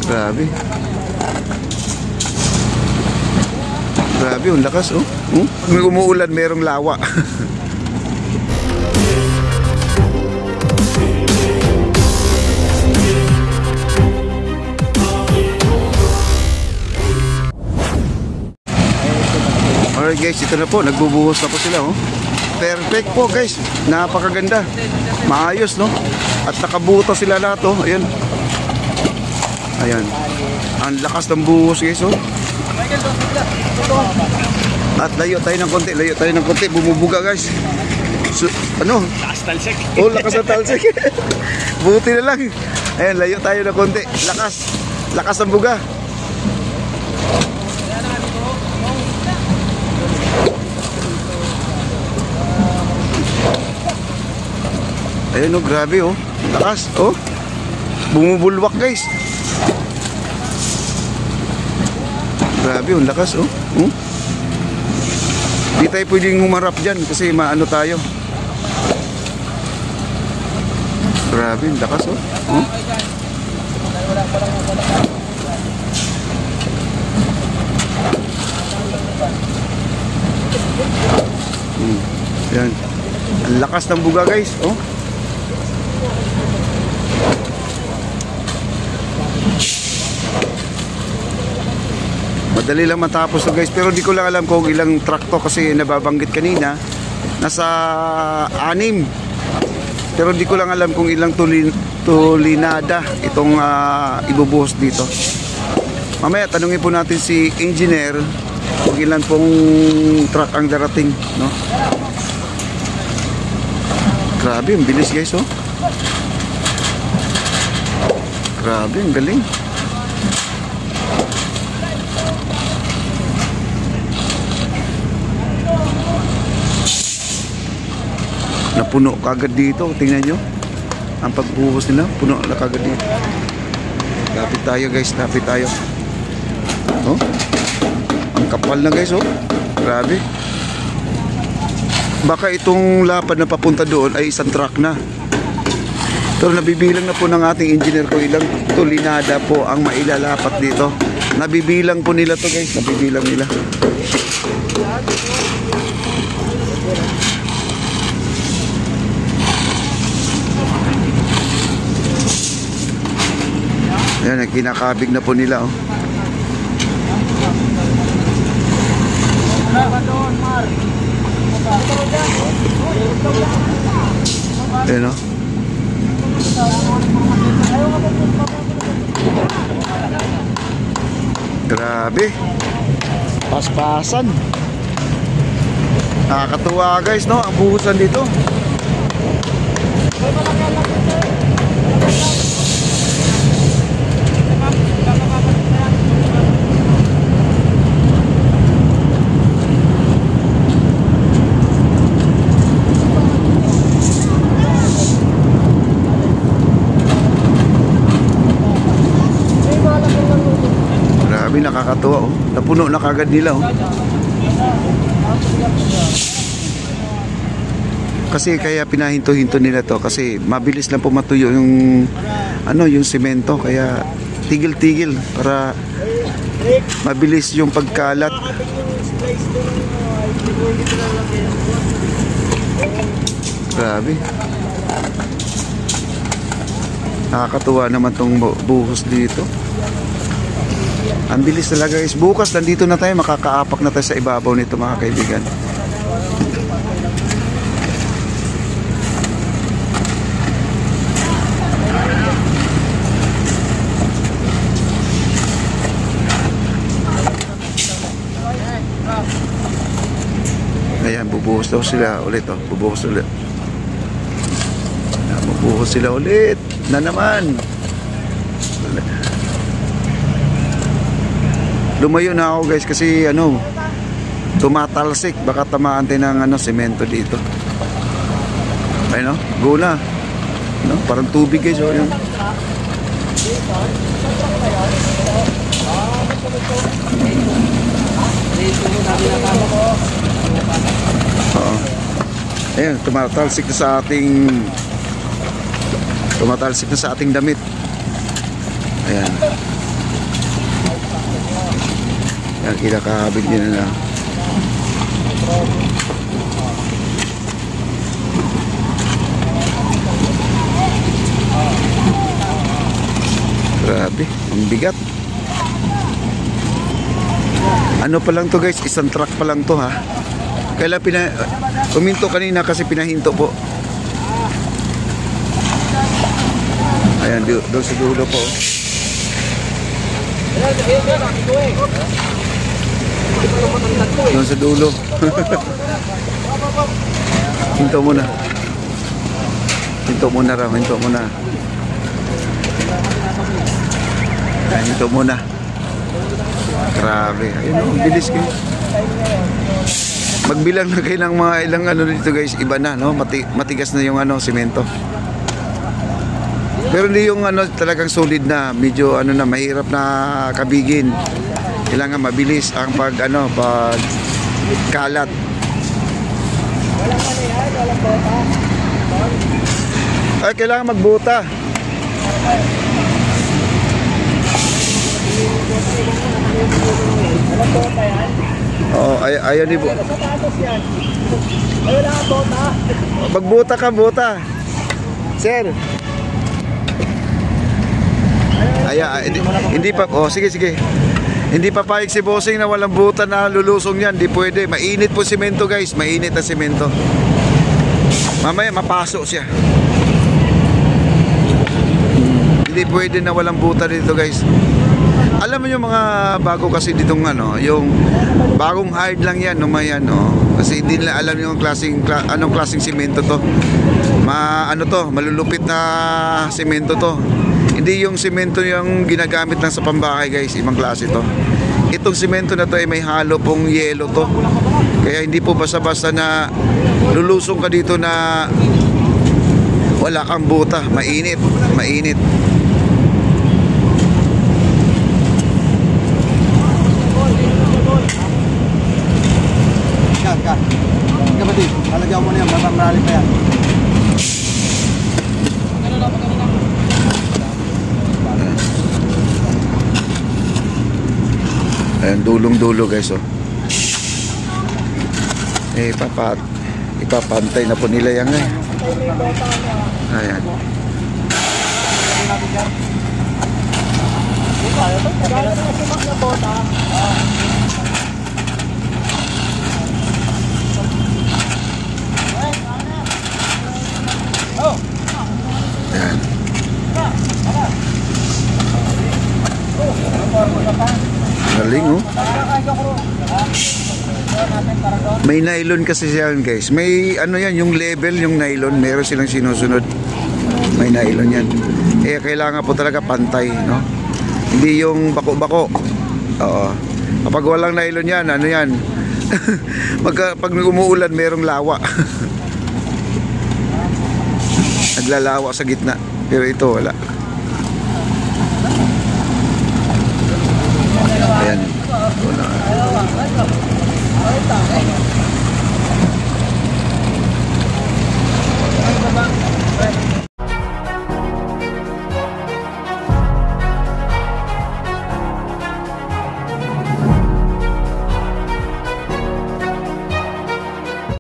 Grabe. Grabe, ang lakas, oh. Pag umuulan, merong lawa. Alright guys, ito na po, nagbubuhos na po sila, oh. Perfect po guys, napakaganda. Maayos, no? At nakabuto sila lahat, oh. Ayan. Ayan. Ang lakas ng buhos guys, oh. At layo tayo ng konti, bumubuga guys. So, ano? Lakas talsik. Oh, lakas ng talsik. Buti na lang. Ayan, layo tayo ng konti. Lakas ng buga. Ayan, oh, grabe, oh. Lakas, oh. Bumubulwak guys. Grabe, ang lakas, oh. Di tayo pwedeng humarap dyan kasi maano tayo. Grabe, ang lakas, oh. Yan. Ang lakas ng buga guys, oh. Madali lang matapos to guys, pero di ko lang alam kung ilang truck to kasi nababanggit kanina nasa 6. Pero di ko lang alam kung ilang tulinada itong ibubuhos dito. Mamaya tanungin po natin si engineer kung ilan pong truck ang darating, no? Grabe, ang bilis guys, oh. Grabe, ang galing. Napuno kagad dito, tingnan nyo ang pagbuhos nila, puno na kagad dito. Lapit tayo guys, lapit tayo. Oh, ang kapal na guys, oh. Grabe. Baka itong lapad na papunta doon ay isang truck na. Pero nabibilang na po ng ating engineer ko ilang tulinada po ang mailalapat dito. Nabibilang po nila to guys, nabibilang nila. Ayan, kinakabig na po nila, oh. Ayan, oh. Grabe. Paspasan. Nakakatuwa guys, no? Ang buhusan dito. Nakakatuwa, oh. Napuno na kagad nila, oh. Kasi kaya pinahinto-hinto nila to kasi mabilis lang po matuyo yung yung semento, kaya tigil-tigil para mabilis yung pagkalat. Grabe. Nakakatuwa naman tong buhos dito. Ang bilis talaga guys. Bukas nandito na tayo, makakaapak na tayo sa ibabaw nito mga kaibigan. Ayan, bubuhos daw sila ulit, oh. Bubuhos ulit. Ayan, bubuhos sila ulit na naman. Lumayo na ako guys kasi tumatalsik, baka tamaan tayo ng semento dito. Ayun, go na. Parang tubig guys, oh. Yun. Ayan, tumatalsik na sa ating damit. Ayan. Ang kinakabit niya na lang. Grabe, ang bigat. Ano pa lang to guys, isang truck pa lang to ha. Kailan uminto kanina kasi pinahinto po. Ayan, doon sa dulo po. Doon sa dulo. Hinto muna. Hinto muna raw, hinto muna. Ayan, hinto muna. Grabe. Ayun, bilis kayo. Magbilang na kayo ng mga ilang ano dito guys, iba na, no? Matigas na yung ano, simento. Pero hindi yung ano talagang solid na, medyo ano na, mahirap na kabigin. Kailangan mabilis ang pag kalat. Ay, kailangan magbuta. Oo, ayan ni bu. Magbuta ka, buta. Sir. Hindi pa, sige. Hindi pa payag si bossing na walang buta na lulusong yan. Hindi pwede. Mainit po simento guys. Mainit na simento. Mamaya mapasok siya. Hindi pwede na walang buta dito guys. Alam mo yung mga bago kasi ditong ano, yung bagong hard lang yan, no, mayan, no. Kasi hindi nila alam yung anong klaseng simento to. Malulupit na simento to. Hindi yung simento yung ginagamit lang sa pambahay guys, ibang klase to. Itong simento na to ay may halo pong yelo to. Kaya hindi po basta-basta na lulusong ka dito na wala kang buta, mainit. Kapatid, lalagyan mo na yan, marami pa yan. Ayan, dulong-dulo guys, oh. Ipapantay na po nila yan, eh. Ayan. Ayan. Galing, oh. May nylon kasi siya guys. May ano yan, yung level, yung nylon, meron silang sinusunod. May nylon yan. Eh kailangan po talaga pantay, no? Hindi yung bako-bako. Oo. Kapag walang nylon yan, ano yan? Pag umuulan, merong lawa. Naglalawa sa gitna. Pero ito wala. Ayan. Wala.